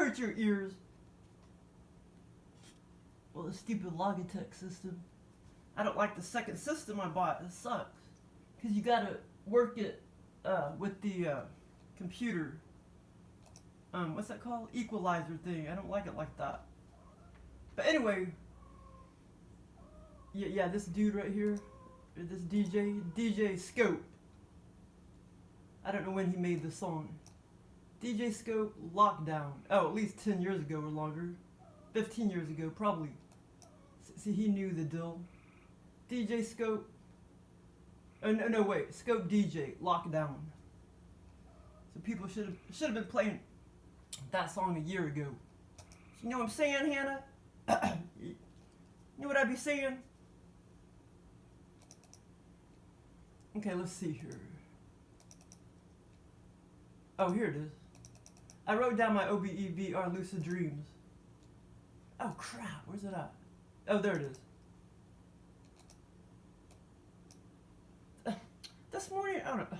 hurt your ears. Well, the stupid Logitech system. I don't like the second system I bought. It sucks. Because you gotta work it with the computer. What's that called? Equalizer thing. I don't like it like that. But anyway, yeah, this dude right here, this DJ Scope. I don't know when he made the song. DJ Scope, Lockdown. Oh, at least 10 years ago or longer. 15 years ago, probably. See, he knew the deal. DJ Scope. Oh, no, wait. Scope DJ, Lockdown. So people should have been playing that song a year ago. You know what I'm saying, Hannah? You know what I be saying? Okay, let's see here. Oh, here it is. I wrote down my OBE-VR lucid dreams. Oh crap, where's it at? Oh, there it is. This morning, I don't know.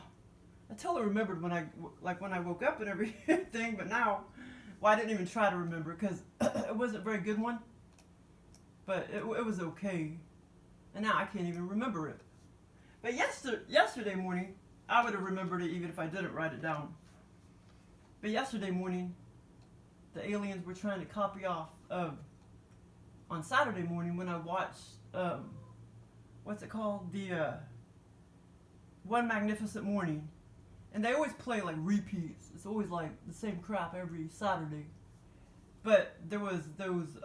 I totally remembered when I woke up and everything, but now, well, I didn't even try to remember because it wasn't a very good one. But it was okay, and now I can't even remember it. But yesterday morning, I would have remembered it even if I didn't write it down. But yesterday morning, the aliens were trying to copy off on Saturday morning when I watched what's it called, the One Magnificent Morning, and they always play like repeats. It's always like the same crap every Saturday. But there was those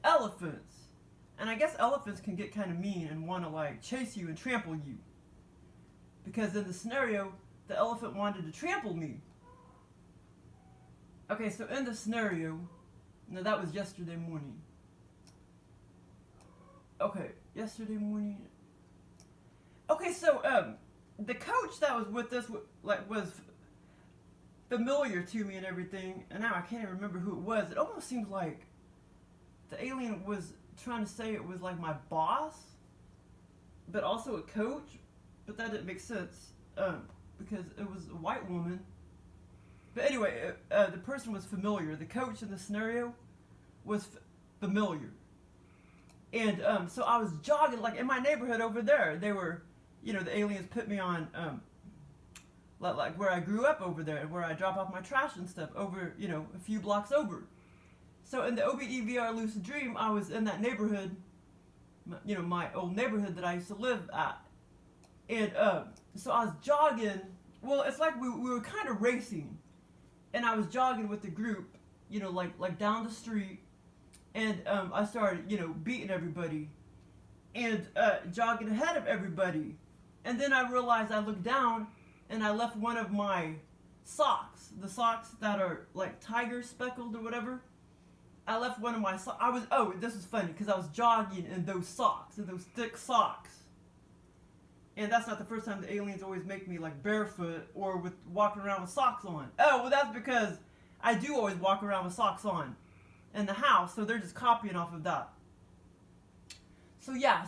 elephants, and I guess elephants can get kind of mean and want to like chase you and trample you, because in the scenario the elephant wanted to trample me. Okay, so in the scenario, no, that was yesterday morning. Okay, yesterday morning. Okay, so the coach that was with us was familiar to me and everything, and now I can't even remember who it was. It almost seems like the alien was trying to say it was like my boss, but also a coach, but that didn't make sense because it was a white woman. But anyway, the person was familiar. The coach in the scenario was familiar. And so I was jogging, like in my neighborhood over there. They were, you know, the aliens put me on, like where I grew up over there, and where I drop off my trash and stuff over, you know, a few blocks over. So in the OBE-VR lucid dream, I was in that neighborhood, you know, my old neighborhood that I used to live at. And so I was jogging. Well, it's like we were kind of racing. And I was jogging with the group, you know, like down the street, and I started, you know, beating everybody, and jogging ahead of everybody, and then I realized I looked down, and I left one of my socks, the socks that are like tiger speckled or whatever. I left one of my socks. This is funny because I was jogging in those socks, in those thick socks. And that's not the first time the aliens always make me like barefoot or with walking around with socks on. Oh, well, that's because I do always walk around with socks on in the house, so they're just copying off of that. So yeah,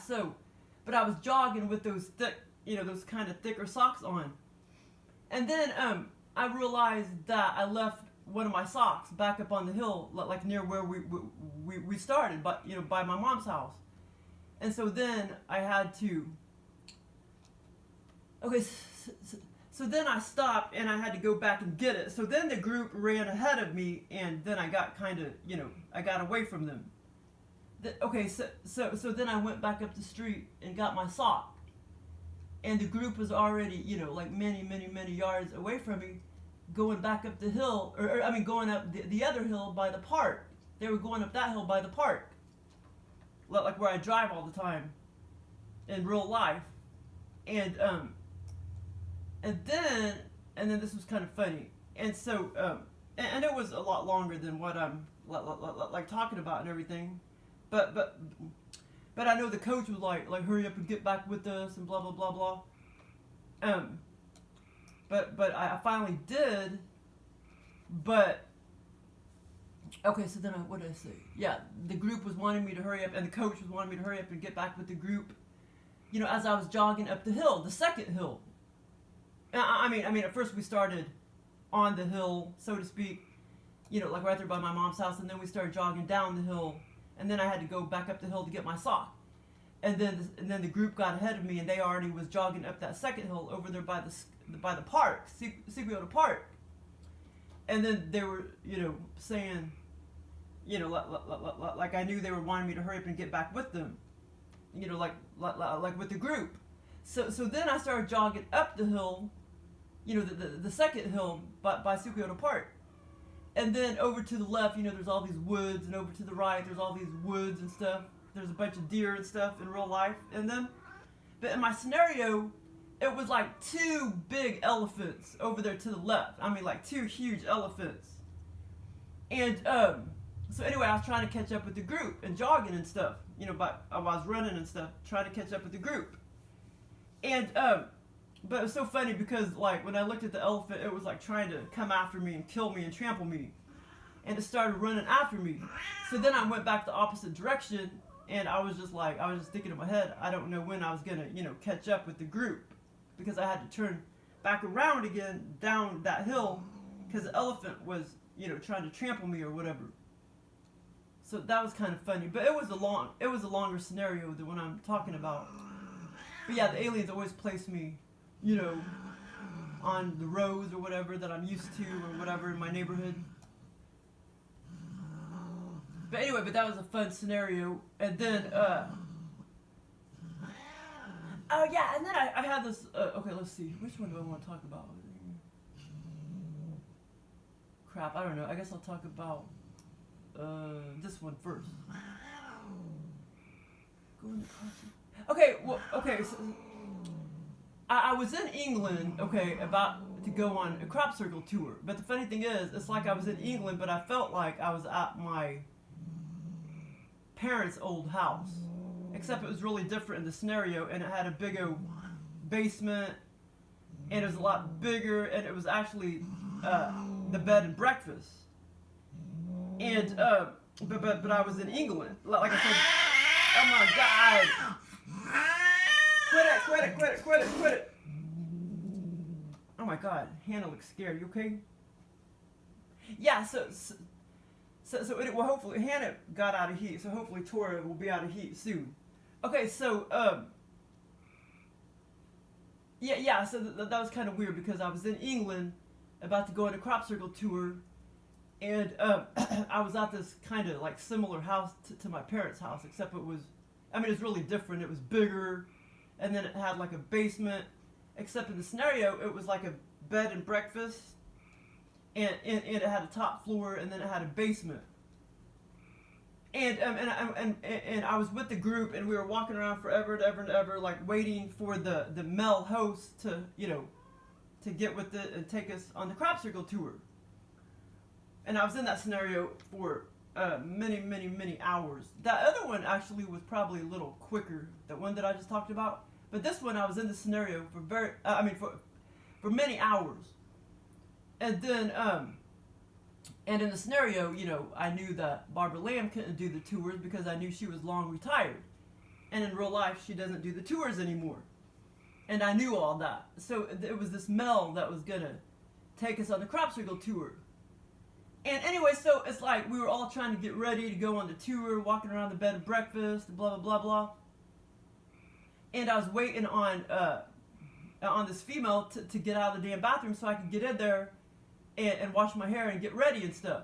but I was jogging with those thick, you know, those kind of thicker socks on. And then I realized that I left one of my socks back up on the hill, like near where we started, but you know, by my mom's house. And so then I had to. Okay, so then I stopped and I had to go back and get it. So then the group ran ahead of me, and then I got kind of, you know, I got away from them. So then I went back up the street and got my sock. And the group was already, you know, like many yards away from me, going back up the hill, or I mean going up the other hill by the park. They were going up that hill by the park. Like where I drive all the time in real life. And then this was kind of funny, and so and it was a lot longer than what I'm like talking about and everything, but I know the coach was like hurry up and get back with us and blah blah blah blah. But I finally did. But okay, so then what did I say? Yeah, the group was wanting me to hurry up, and the coach was wanting me to hurry up and get back with the group. You know, as I was jogging up the hill, the second hill. I mean, at first we started on the hill, so to speak, you know, like right there by my mom's house, and then we started jogging down the hill, and then I had to go back up the hill to get my sock. And then the group got ahead of me, and they already was jogging up that second hill over there by the park, Sequoia Park. And then they were, you know, saying, you know, like I knew they were wanting me to hurry up and get back with them, you know, like with the group. So then I started jogging up the hill, you know, the second hill by Sequoia Park. And then over to the left, you know, there's all these woods, and over to the right, there's all these woods and stuff. There's a bunch of deer and stuff in real life in them. But in my scenario, it was like 2 big elephants over there to the left. I mean, like 2 huge elephants. And so anyway, I was trying to catch up with the group and jogging and stuff. You know, but I was running and stuff, trying to catch up with the group. And but it was so funny because like when I looked at the elephant, it was like trying to come after me and kill me and trample me. And it started running after me. So then I went back the opposite direction. And I was just thinking in my head, I don't know when I was going to, you know, catch up with the group. Because I had to turn back around again down that hill. Because the elephant was, you know, trying to trample me or whatever. So that was kind of funny. But it was a longer scenario than what I'm talking about. But yeah, the aliens always place me, you know, on the roads or whatever that I'm used to or whatever in my neighborhood. But anyway, but that was a fun scenario. And then, oh yeah, and then I had this, okay, let's see. Which one do I want to talk about? Crap, I don't know. I guess I'll talk about this one first. Okay, well, okay, so I was in England, okay, about to go on a crop circle tour. But the funny thing is, it's like I was in England, but I felt like I was at my parents' old house, except it was really different in the scenario, and it had a big old basement, and it was a lot bigger, and it was actually the bed and breakfast. And but I was in England, like I said. Oh my God! Quit it! Oh my God, Hannah looks scared. You okay? Yeah. So well, hopefully Hannah got out of heat, so hopefully Tora will be out of heat soon. Okay, so yeah, so that was kind of weird because I was in England about to go on a crop circle tour, and I was at this kind of like similar house to my parents' house, except it was, I mean, it was really different. It was bigger, and then it had like a basement, except in the scenario it was like a bed and breakfast. And it had a top floor, and then it had a basement. And I was with the group, and we were walking around forever and ever and ever, like waiting for the male host to, you know, to get with it and take us on the crop circle tour. And I was in that scenario for many hours. That other one actually was probably a little quicker, the one that I just talked about. But this one I was in the scenario for many hours. And then, and in the scenario, you know, I knew that Barbara Lamb couldn't do the tours because I knew she was long retired. And in real life, she doesn't do the tours anymore. And I knew all that. So it was this Mel that was going to take us on the crop circle tour. And anyway, so it's like we were all trying to get ready to go on the tour, walking around the bed and breakfast, blah, blah, blah, blah. And I was waiting on this female to get out of the damn bathroom so I could get in there and wash my hair and get ready and stuff.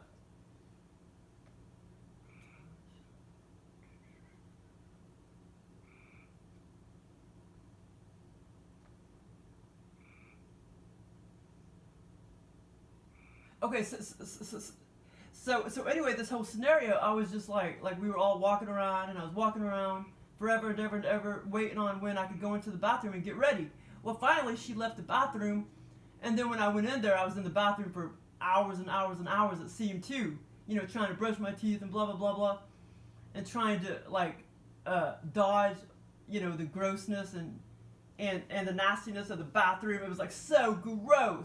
Okay, so anyway, this whole scenario, I was just like we were all walking around, and I was walking around forever and ever and ever, waiting on when I could go into the bathroom and get ready. Well, finally, she left the bathroom. And then when I went in there, I was in the bathroom for hours and hours and hours, it seemed too. You know, trying to brush my teeth and blah, blah, blah, blah. And trying to, like, dodge, you know, the grossness and the nastiness of the bathroom. It was, like, so gross.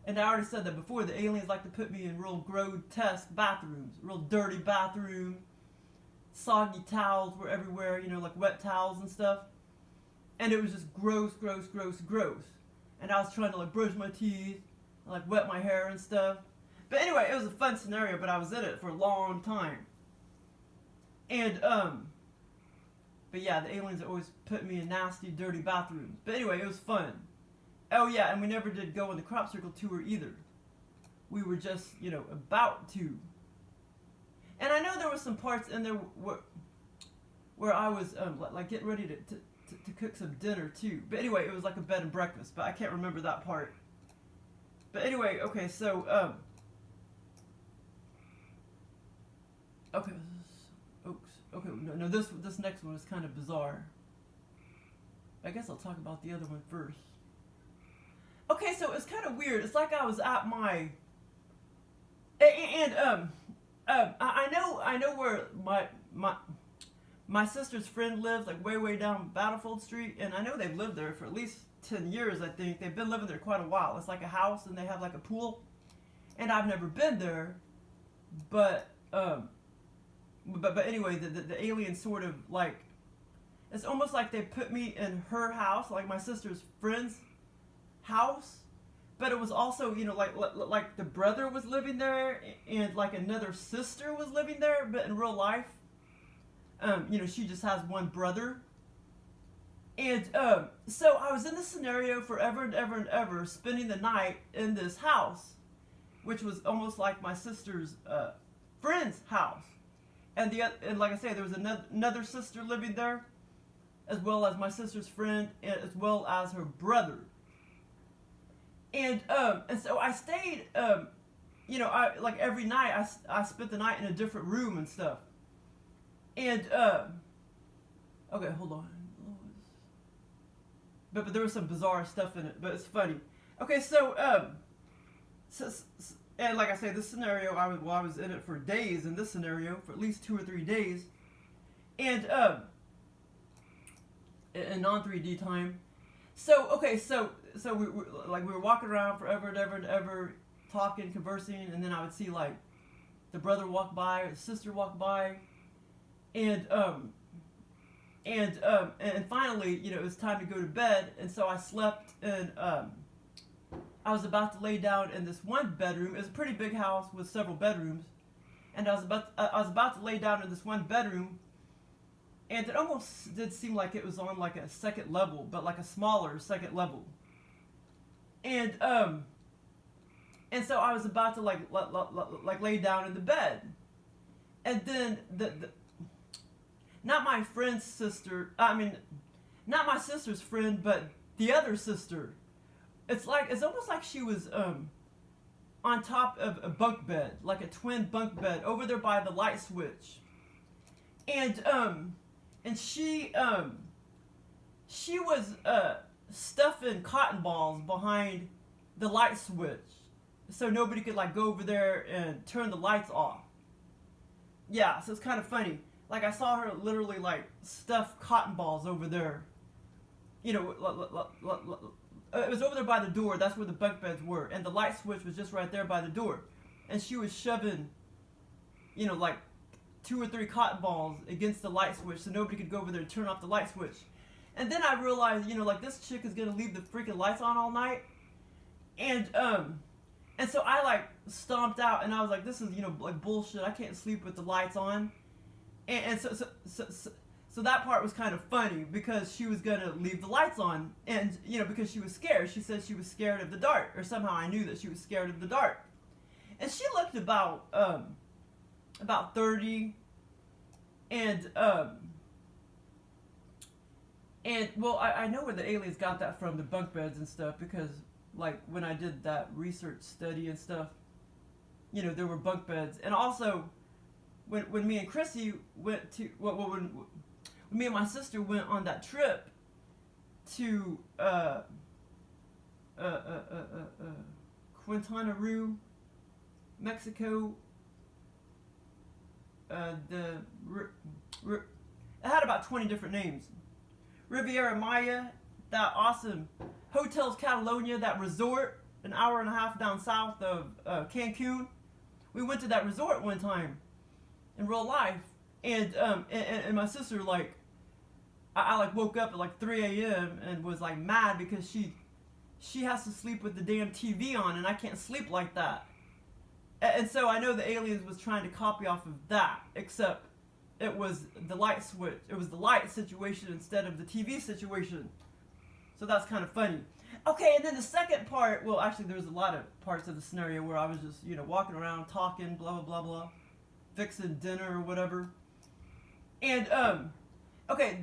And I already said that before. The aliens like to put me in real grotesque bathrooms. Real dirty bathroom. Soggy towels were everywhere, you know, like wet towels and stuff. And it was just gross. And I was trying to like brush my teeth, like wet my hair and stuff. But anyway, it was a fun scenario, but I was in it for a long time. And, but yeah, the aliens always put me in nasty, dirty bathrooms. But anyway, it was fun. Oh yeah, and we never did go on the crop circle tour either. We were just, you know, about to. And I know there were some parts in there where I was, like getting ready to cook some dinner too. But anyway, it was like a bed and breakfast, but I can't remember that part. But anyway, okay, so, okay, okay, no, this next one is kind of bizarre. I guess I'll talk about the other one first. Okay, so it's kind of weird. It's like I was at my, I know where my sister's friend lives, like way down Battlefield Street, and I know they've lived there for at least 10 years, I think. They've been living there quite a while. It's like a house, and they have like a pool, and I've never been there, but anyway, the aliens sort of like, it's almost like they put me in her house, like my sister's friend's house, but it was also, you know, like the brother was living there, and like another sister was living there, but in real life, you know, she just has one brother. And so I was in this scenario forever and ever and ever, spending the night in this house, which was almost like my sister's friend's house. And like I say, there was another sister living there, as well as my sister's friend, and as well as her brother. And so I stayed, you know, like every night I spent the night in a different room and stuff. And okay, hold on. But there was some bizarre stuff in it, but it's funny. Okay, so and like I say, this scenario, I was in it for days in this scenario, for at least 2 or 3 days, and in non-3D time. So okay, so we were walking around forever and ever and ever, talking, conversing, and then I would see like the brother walk by, or the sister walk by, and finally, you know, it was time to go to bed, and so I slept in, I was about to lay down in this one bedroom. It was a pretty big house with several bedrooms, and I was about to lay down in this one bedroom, and it almost did seem like it was on like a second level, but like a smaller second level, and so I was about to like lay down in the bed, and then not my friend's sister, I mean, not my sister's friend, but the other sister. It's almost like she was on top of a bunk bed, like a twin bunk bed, over there by the light switch. And she was stuffing cotton balls behind the light switch, so nobody could like go over there and turn the lights off. Yeah, so it's kind of funny. Like I saw her literally like stuff cotton balls over there. You know, it was over there by the door. That's where the bunk beds were, and the light switch was just right there by the door. And she was shoving, you know, like 2 or 3 cotton balls against the light switch, so nobody could go over there and turn off the light switch. And then I realized, you know, like this chick is gonna leave the freaking lights on all night. And so I like stomped out, and I was like, this is, you know, like bullshit. I can't sleep with the lights on. And so that part was kind of funny, because she was gonna leave the lights on, and you know, because she was scared. She said she was scared of the dark, or somehow I knew that she was scared of the dark. And she looked about 30, and well, I know where the aliens got that from, the bunk beds and stuff, because like when I did that research study and stuff, you know, there were bunk beds. And also when me and Chrissy went to, when me and my sister went on that trip to Quintana Roo, Mexico, it had about 20 different names. Riviera Maya, that awesome Hotels Catalonia, that resort an hour and a half down south of Cancun. We went to that resort one time in real life, and my sister, like, I like woke up at like 3 a.m. and was like mad because she has to sleep with the damn TV on, and I can't sleep like that. And so I know the aliens was trying to copy off of that, except it was the light switch. It was the light situation instead of the TV situation. So that's kind of funny. Okay, and then the second part, well, actually, there was a lot of parts of the scenario where I was just, walking around, talking, blah, blah, blah, blah, fixing dinner or whatever. And, okay,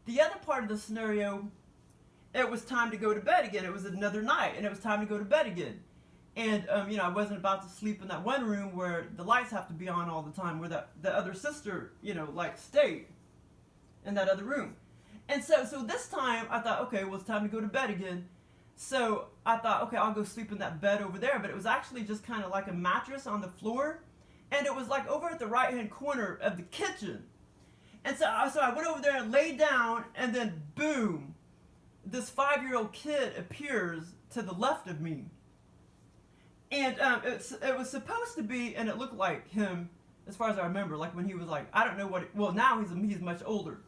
the other part of the scenario, it was time to go to bed again. It was another night, and it was time to go to bed again. And, I wasn't about to sleep in that one room where the lights have to be on all the time, where the other sister, stayed in that other room. And so this time, I thought, okay, well, it's time to go to bed again. So I thought, okay, I'll go sleep in that bed over there. But it was actually just kind of like a mattress on the floor. And it was like over at the right-hand corner of the kitchen. And so I went over there and laid down, and then boom, this 5-year-old kid appears to the left of me. And it was supposed to be, and it looked like him, as far as I remember, like when he was like, I don't know what, well, now he's much older.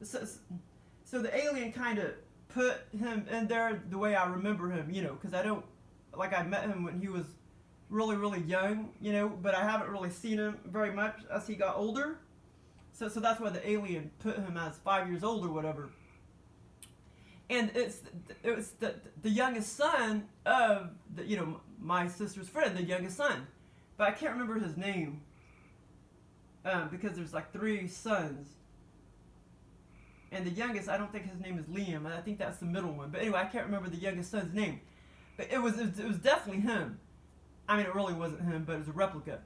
So the alien kind of put him in there the way I remember him, because I met him when he was really, really young, but I haven't really seen him very much as he got older. So that's why the alien put him as 5 years old or whatever. And it was the youngest son of my sister's friend, the youngest son, but I can't remember his name because there's like 3 sons, and the youngest, I don't think his name is Liam. I think that's the middle one. But anyway, I can't remember the youngest son's name, but it was definitely him. I mean, it really wasn't him, but it was a replica,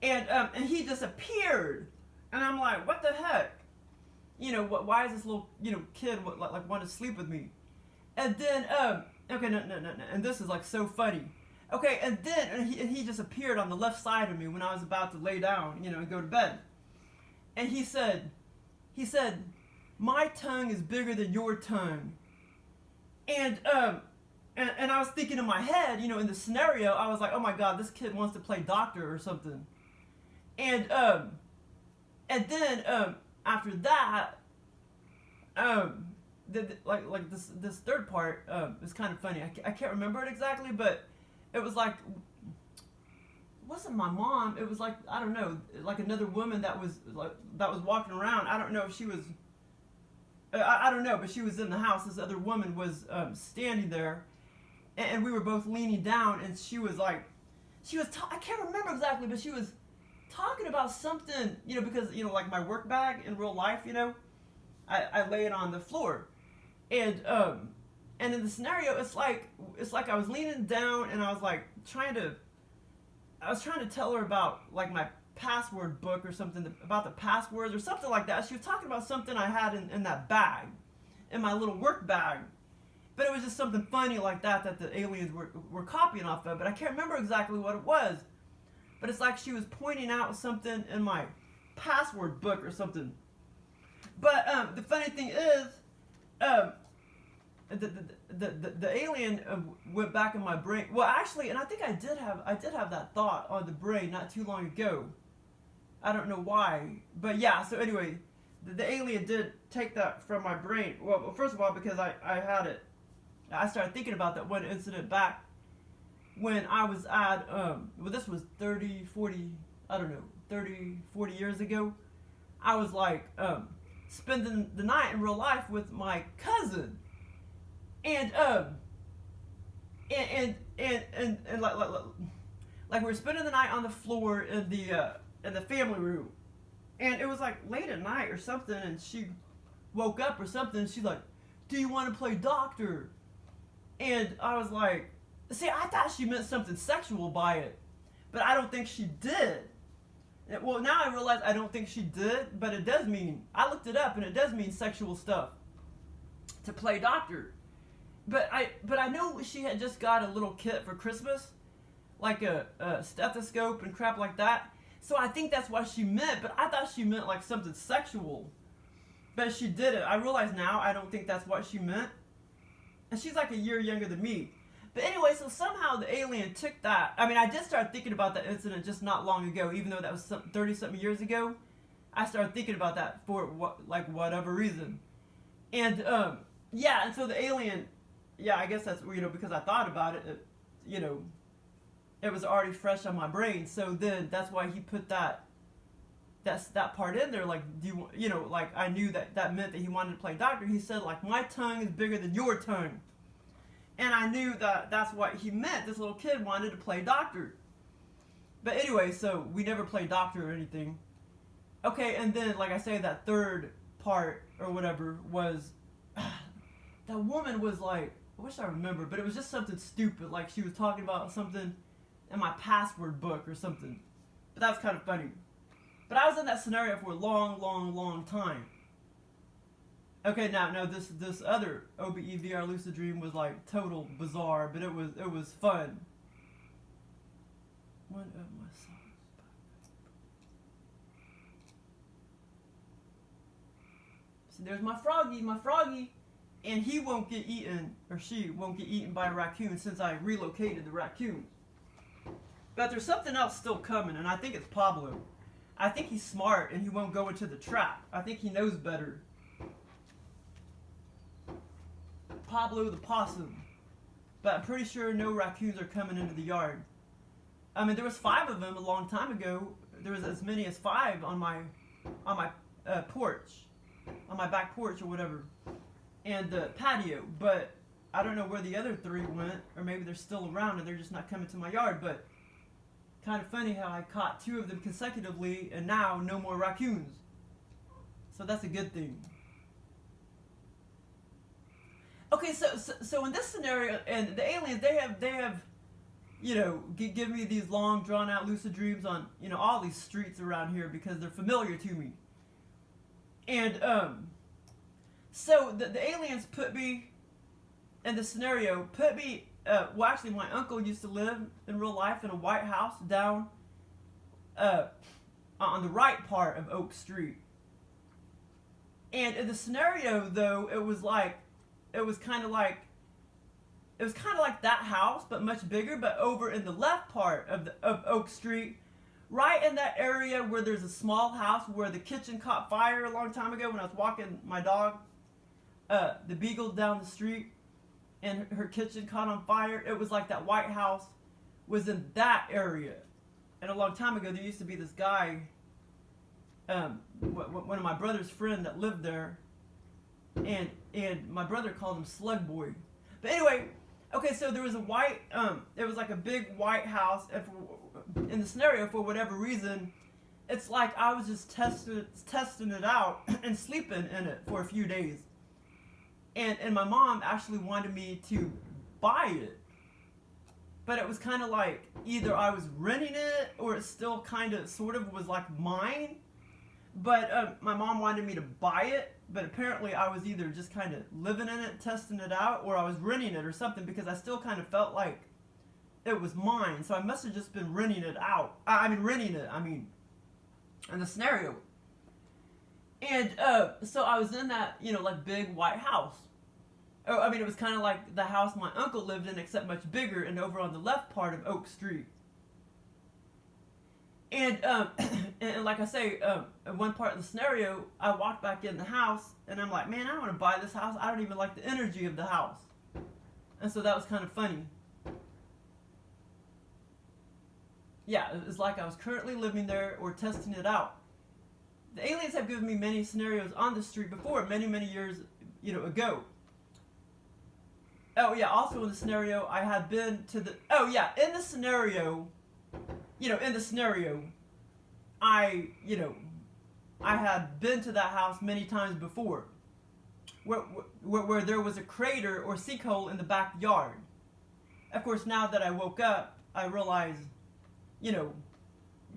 and he disappeared, and I'm like, what the heck? Why is this little, kid like want to sleep with me? And then, okay, no, and this is like so funny. Okay, and then he just appeared on the left side of me when I was about to lay down, and go to bed. And he said, my tongue is bigger than your tongue. And I was thinking in my head, in the scenario, I was like, oh my God, this kid wants to play doctor or something. And then, after that, this third part is kind of funny. I can't remember it exactly, but it was like, it wasn't my mom. It was like, I don't know, like another woman that was walking around. I don't know if she was, I don't know, but she was in the house. This other woman was standing there, and we were both leaning down, and she was like, I can't remember exactly, but she was talking about something, because, like my work bag in real life, I lay it on the floor. And in the scenario, it's like I was leaning down, and I was like trying to tell her about like my password book or something, about the passwords or something like that. She was talking about something I had in that bag, in my little work bag. But it was just something funny like that the aliens were copying off of. But I can't remember exactly what it was. But it's like she was pointing out something in my password book or something. But the funny thing is, the alien went back in my brain. Well, actually, and I think I did have that thought on the brain not too long ago. I don't know why, but yeah. So anyway, the alien did take that from my brain. Well, first of all, because I had it. I started thinking about that one incident back when I was at, well, this was 30, 40, I don't know, 30, 40 years ago. I was like, spending the night in real life with my cousin. And like we were spending the night on the floor in the family room. And it was like late at night or something, and she woke up or something, and she's like, do you want to play doctor? And I was like, see, I thought she meant something sexual by it, but I don't think she did. Well, now I realize I don't think she did, but it does mean, I looked it up, and it does mean sexual stuff, to play doctor. But I know she had just got a little kit for Christmas, like a stethoscope and crap like that. So I think that's what she meant, but I thought she meant like something sexual. But she didn't. I realize now I don't think that's what she meant. And she's like a year younger than me. But anyway, so somehow the alien took that. I mean, I did start thinking about that incident just not long ago, even though that was 30-something years ago. I started thinking about that for whatever reason. And yeah, and so the alien, yeah, I guess that's, because I thought about it, it was already fresh on my brain. So then that's why he put that part in there. Like, like I knew that meant that he wanted to play doctor. He said, like, my tongue is bigger than your tongue. And I knew that that's what he meant. This little kid wanted to play doctor. But anyway, so we never played doctor or anything. Okay, and then, like I say, that third part or whatever was, that woman was like, I wish I remember, but it was just something stupid. Like, she was talking about something in my password book or something. But that was kind of funny. But I was in that scenario for a long, long, long time. Okay, now this other OBE-VR lucid dream was like total bizarre, but it was fun. One of my songs. So there's my froggy, and he won't get eaten, or she won't get eaten by a raccoon since I relocated the raccoons. But there's something else still coming, and I think it's Pablo. I think he's smart and he won't go into the trap. I think he knows better. Pablo the possum. But I'm pretty sure no raccoons are coming into the yard. I mean, there was 5 of them a long time ago. There was as many as 5 on my porch, on my back porch or whatever, and the patio. But I don't know where the other 3 went, or maybe they're still around and they're just not coming to my yard. But kind of funny how I caught 2 of them consecutively, and now no more raccoons. So that's a good thing. Okay, so in this scenario, and the aliens, they have, give me these long, drawn out lucid dreams on, all these streets around here because they're familiar to me. And so the aliens put me in the scenario, well, actually, my uncle used to live in real life in a white house down on the right part of Oak Street. And in the scenario, though, it was kind of like that house, but much bigger, but over in the left part of Oak Street, right in that area where there's a small house where the kitchen caught fire a long time ago when I was walking my dog, the Beagle, down the street. And her kitchen caught on fire. It was like that white house was in that area. And a long time ago, there used to be this guy, one of my brother's friend that lived there, and my brother called him Slug Boy. But anyway, okay, so there was it was like a big white house, and in the scenario, for whatever reason, it's like I was just testing it out and sleeping in it for a few days. And my mom actually wanted me to buy it. But it was kind of like either I was renting it or it still sort of was like mine. But my mom wanted me to buy it. But apparently I was either just kind of living in it, testing it out, or I was renting it or something, because I still kind of felt like it was mine. So I must have just been renting it out. Renting it, in the scenario. And so I was in that, like big white house. It was kind of like the house my uncle lived in, except much bigger and over on the left part of Oak Street. And and like I say, in one part of the scenario, I walked back in the house, and I'm like, man, I don't want to buy this house. I don't even like the energy of the house. And so that was kind of funny. Yeah, it was like I was currently living there or testing it out. The aliens have given me many scenarios on the street before, many, many years, ago. Oh, yeah, also in the scenario, I had been to the... Oh, yeah, in the scenario, I had been to that house many times before, where there was a crater or sinkhole in the backyard. Of course, now that I woke up, I realized, the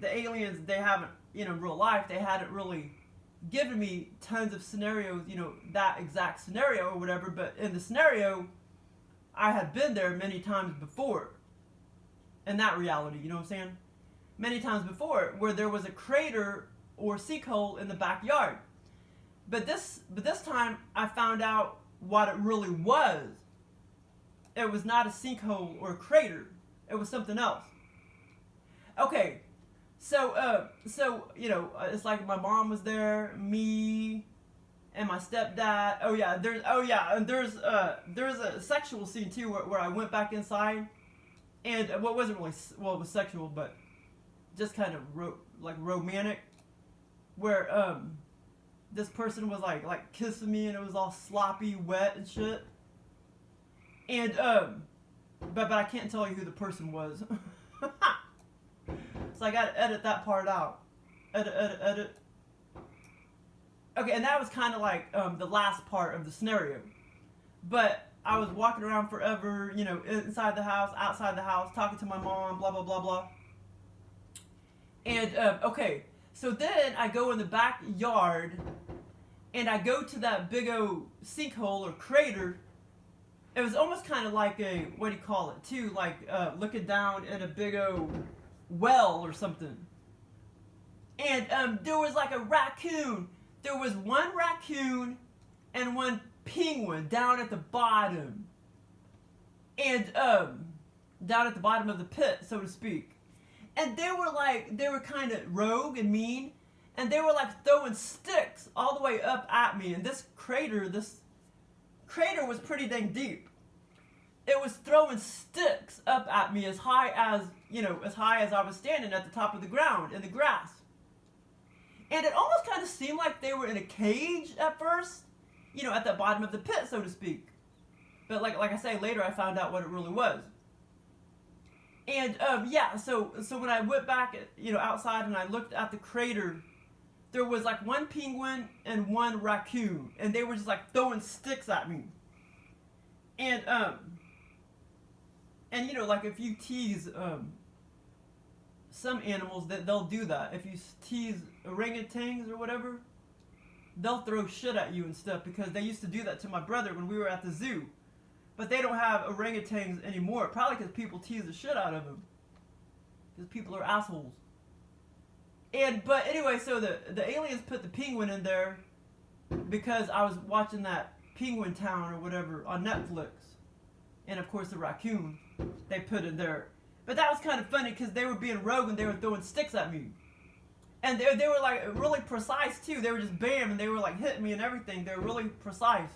aliens, they haven't, in real life, they hadn't really given me tons of scenarios, that exact scenario or whatever, but in the scenario, I had been there many times before. In that reality, you know what I'm saying? Many times before, where there was a crater or sinkhole in the backyard. But this time, I found out what it really was. It was not a sinkhole or a crater. It was something else. Okay, so it's like my mom was there, me, and my stepdad. And there's a sexual scene too, where I went back inside, And well, it wasn't really, well, it was sexual, but just kind of like romantic, where this person was like kissing me, and it was all sloppy, wet and shit. And but I can't tell you who the person was. So I gotta edit that part out. Edit. Okay, and that was kind of like the last part of the scenario. But I was walking around forever, you know, inside the house, outside the house, talking to my mom, blah, blah, blah, blah. And, okay, so then I go in the backyard, and I go to that big old sinkhole or crater. It was almost kind of like a, what do you call it, too? Like looking down at a big old well or something. And there was like a raccoon. There was one raccoon and one penguin down at the bottom. And down at the bottom of the pit, so to speak. And they were kind of rogue and mean. And they were like throwing sticks all the way up at me. And this crater was pretty dang deep. It was throwing sticks up at me as high as I was standing at the top of the ground in the grass. And it almost kind of seemed like they were in a cage at first, you know, at the bottom of the pit, so to speak. But like I say, later I found out what it really was. And yeah, so when I went back, outside and I looked at the crater, there was like one penguin and one raccoon, and they were just like throwing sticks at me. And you know, like if you tease some animals, that they'll do that. If you tease orangutans or whatever, they'll throw shit at you and stuff, because they used to do that to my brother when we were at the zoo. But they don't have orangutans anymore, probably because people tease the shit out of them. Because people are assholes. But anyway, so the aliens put the penguin in there because I was watching that Penguin Town or whatever on Netflix. And of course the raccoon they put in there. But that was kind of funny because they were being rogue and they were throwing sticks at me. And they were like really precise too. They were just bam, and they were like hitting me and everything. They were really precise.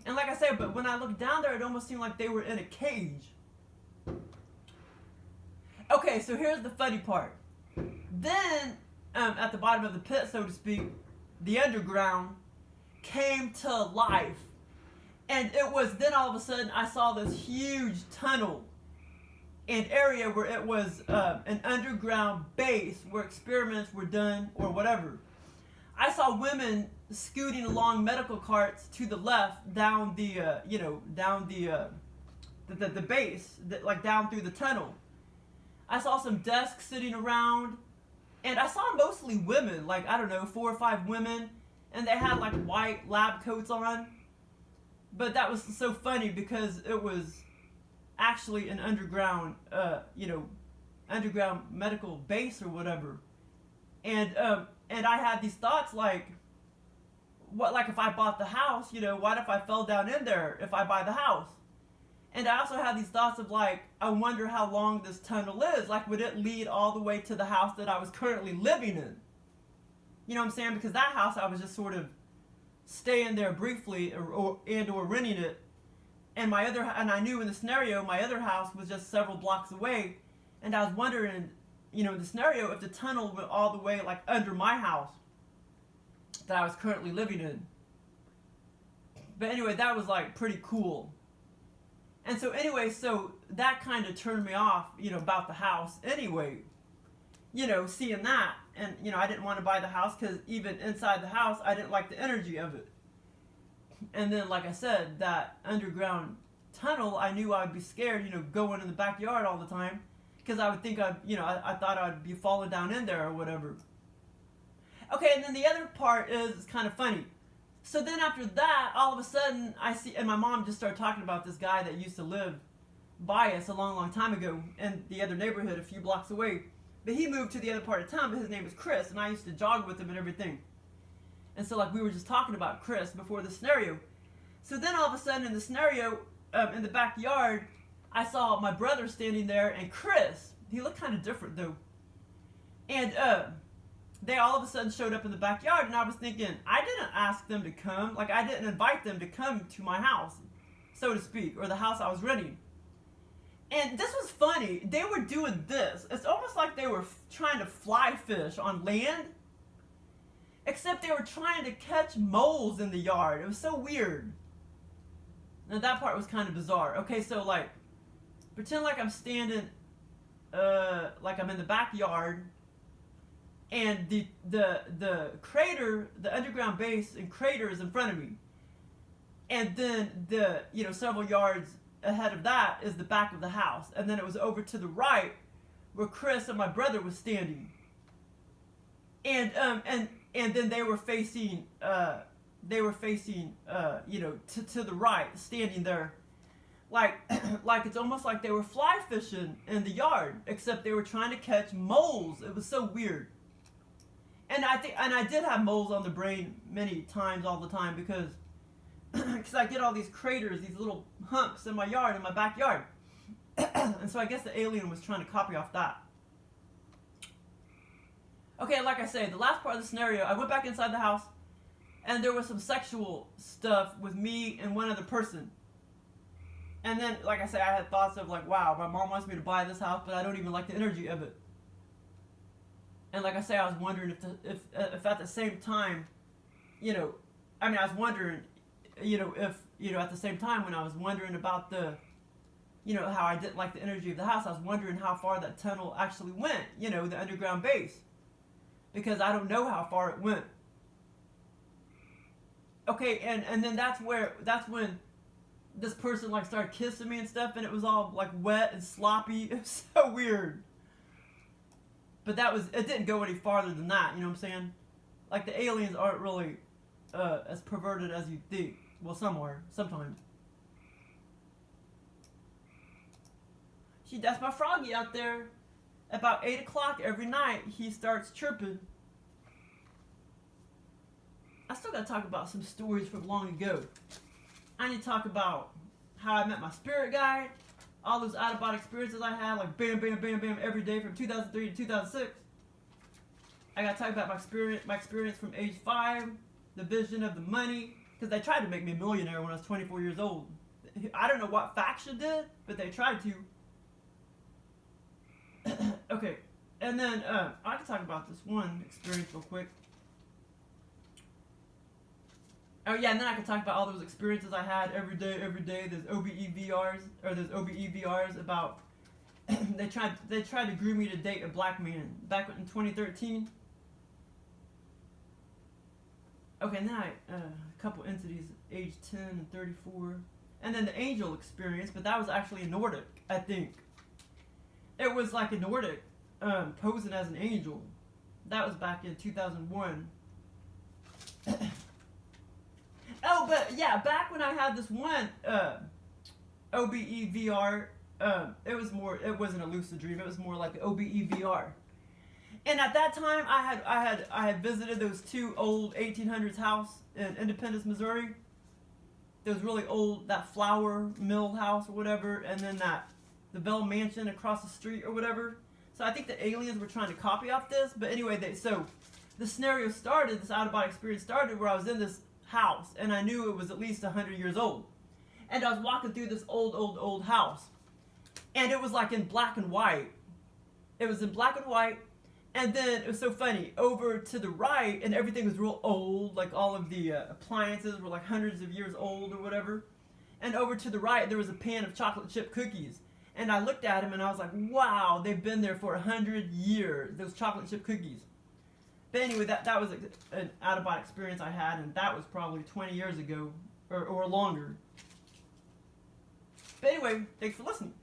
And like I said, but when I looked down there, it almost seemed like they were in a cage. Okay, so here's the funny part. Then, at the bottom of the pit, so to speak, the underground came to life. And it was then all of a sudden I saw this huge tunnel and area where it was an underground base where experiments were done or whatever. I saw women scooting along medical carts to the left down the base, like down through the tunnel. I saw some desks sitting around, and I saw mostly women, like, I don't know, 4 or 5 women, and they had like white lab coats on. But that was so funny because it was actually an underground, underground medical base or whatever. And I had these thoughts like, what, like if I bought the house, what if I fell down in there if I buy the house? And I also had these thoughts of like, I wonder how long this tunnel is. Like, would it lead all the way to the house that I was currently living in? You know what I'm saying? Because that house, I was just sort of staying there briefly or renting it. And I knew in the scenario, my other house was just several blocks away. And I was wondering, in the scenario, if the tunnel went all the way like under my house that I was currently living in. But anyway, that was like pretty cool. And so anyway, so that kind of turned me off, about the house anyway. Seeing that. And, I didn't want to buy the house because even inside the house, I didn't like the energy of it. And then, like I said, that underground tunnel, I knew I would be scared, going in the backyard all the time. Because I would think I thought I'd be falling down in there or whatever. Okay, and then the other part is kind of funny. So then after that, all of a sudden, I see, and my mom just started talking about this guy that used to live by us a long, long time ago in the other neighborhood a few blocks away. But he moved to the other part of town, but his name was Chris, and I used to jog with him and everything. And so, like, we were just talking about Chris before the scenario. So then all of a sudden in the scenario, in the backyard, I saw my brother standing there and Chris. He looked kind of different, though. And they all of a sudden showed up in the backyard, and I was thinking, I didn't ask them to come. Like, I didn't invite them to come to my house, so to speak, or the house I was renting. And this was funny. They were doing this. It's almost like they were trying to fly fish on land. Except they were trying to catch moles in the yard. It was so weird. Now that part was kind of bizarre. Okay, so like, pretend like I'm standing, like I'm in the backyard, and the crater, the underground base and crater is in front of me. And then several yards ahead of that is the back of the house. And then it was over to the right where Chris and my brother was standing. And then they were facing to the right, standing there, like it's almost like they were fly fishing in the yard, except they were trying to catch moles. It was so weird. And I did have moles on the brain many times, all the time, because I get all these craters, these little humps in my yard, in my backyard. And so I guess the alien was trying to copy off that. Okay, like I say, the last part of the scenario, I went back inside the house, and there was some sexual stuff with me and one other person. And then, like I say, I had thoughts of like, wow, my mom wants me to buy this house, but I don't even like the energy of it. And like I say, I was wondering if at the same time, I was wondering, if at the same time when I was wondering about the, how I didn't like the energy of the house, I was wondering how far that tunnel actually went, the underground base. Because I don't know how far it went. Okay, and then that's when this person like started kissing me and stuff, and it was all like wet and sloppy. It was so weird. But it didn't go any farther than that, you know what I'm saying? Like the aliens aren't really as perverted as you think. Well, sometimes. That's my froggy out there. About 8 o'clock every night, he starts chirping. I still gotta talk about some stories from long ago. I need to talk about how I met my spirit guide, all those out-of-body experiences I had, like bam, bam, bam, bam, every day from 2003 to 2006. I gotta talk about my experience from age 5, the vision of the money, because they tried to make me a millionaire when I was 24 years old. I don't know what faction did, but they tried to. Okay, and then I can talk about this one experience real quick. Oh yeah, and then I can talk about all those experiences I had every day. Those OBE-VRs about they tried to groom me to date a black man back in 2013. Okay, and then a couple entities, age 10 and 34, and then the angel experience, but that was actually a Nordic, I think. It was like a Nordic posing as an angel. That was back in 2001. Oh, but yeah, back when I had this one OBE-VR, it wasn't a lucid dream. It was more like OBE-VR. And at that time, I had visited those two old 1800s house in Independence, Missouri. Those really old, that flour mill house or whatever, and then the Bell Mansion across the street or whatever. So I think the aliens were trying to copy off this. But anyway, so the scenario started, this out-of-body experience started where I was in this house, and I knew it was at least 100 years old. And I was walking through this old house. And it was like in black and white. It was in black and white. And then it was so funny, over to the right, and everything was real old, like all of the appliances were like hundreds of years old or whatever. And over to the right, there was a pan of chocolate chip cookies. And I looked at them and I was like, wow, they've been there for 100 years, those chocolate chip cookies. But anyway, that was an out-of-body experience I had, and that was probably 20 years ago, or longer. But anyway, thanks for listening.